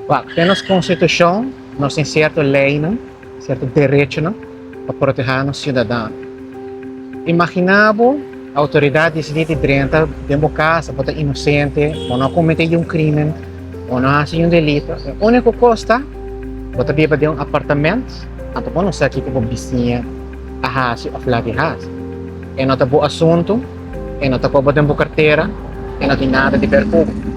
Well, temos Constituição, nós temos certa lei, não? Certo direito, não? Para proteger os cidadãos. Imaginava a autoridade decidir de dentro de uma casa, bota inocente, ou não cometeu um crime, ou não faz um delito. A única coisa, bota viva de um apartamento, então não sei aqui como vizinha, a hasi ou flati hasi. E não tá bom assunto, e não tá bom de uma carteira, e não tem nada de percurso.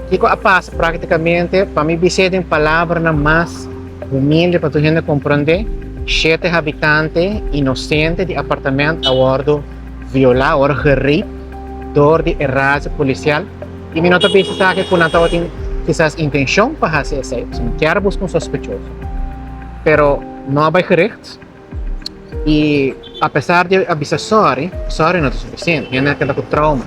Kiko a passa praticamente, para mim, dizer em palavra na mais humilde para tu gente compreender, 7 habitantes inocentes de apartamento a bordo violado ou gerip door de errado policial. E me nota bem que com nada tem quizás intenção para fazer isso, não quer buscar um sospechoso. Pero não vai correto. E apesar de avisar sorry não é suficiente, ainda queda com trauma.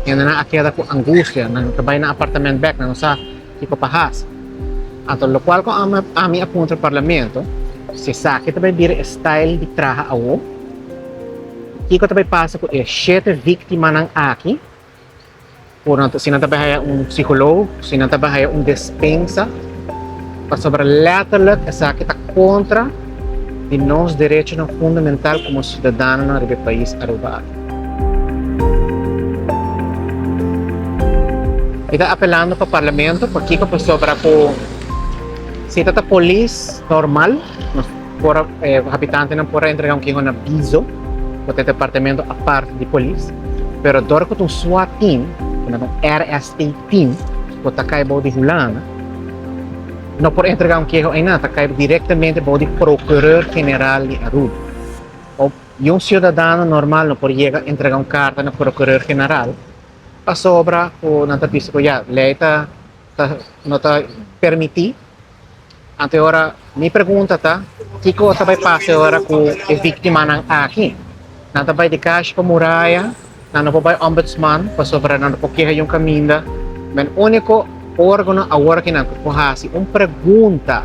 Ainda na queda com angústia, não trabalha na apartamento back, não sabe o que faz. Então, lo qual com a minha aponta ao parlamento, se sabe que também vira style de trabalho ao que também passa com 7 vítimas aqui, por se não trabalha psicólogo, se não trabalha despensa, para sobre letterlijk essa que está contra de nossos direitos fundamentais como cidadãos do país Aruba. Está apelando para o parlamento, porque para sobre se está polícia normal, por habitante não pode entregar um aviso para o departamento a parte de polícia, pero dor com SWAT team, RSA team, que está caindo de Hulana, não pode entregar ainda, está caindo diretamente para o Procurador-Geral de Aruba. E cidadão normal não pode entregar carta no Procurador-Geral, a sobra o não está visto que a lei não está permitir. Então agora minha pergunta tá, que coisa vai passar agora com a vítima aqui? Não vai de caixa para muralha, não vai ombudsman para sobra não porque é caminho, mas o único órgão agora que não faz uma pergunta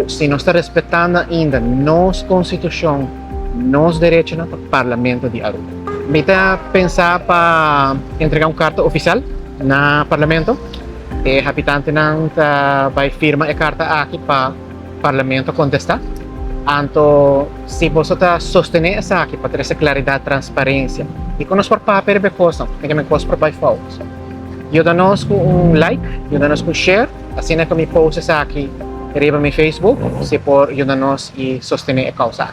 se não está respeitando ainda nossa constituição, nos direitos no parlamento de Aruba. Me está pensar para entregar carta oficial na parlamento. E habitante não vai firmar a carta aqui para parlamento contestar. Então, se você está sostener essa aqui para ter essa claridade, transparência, e quando nós por papel é coisa, tem que me coisa por baixo. Ajuda-nos com like, ajuda-nos com share, assim é que me post essa aqui, arriba no Facebook, se por ajuda-nos e sostener a causa.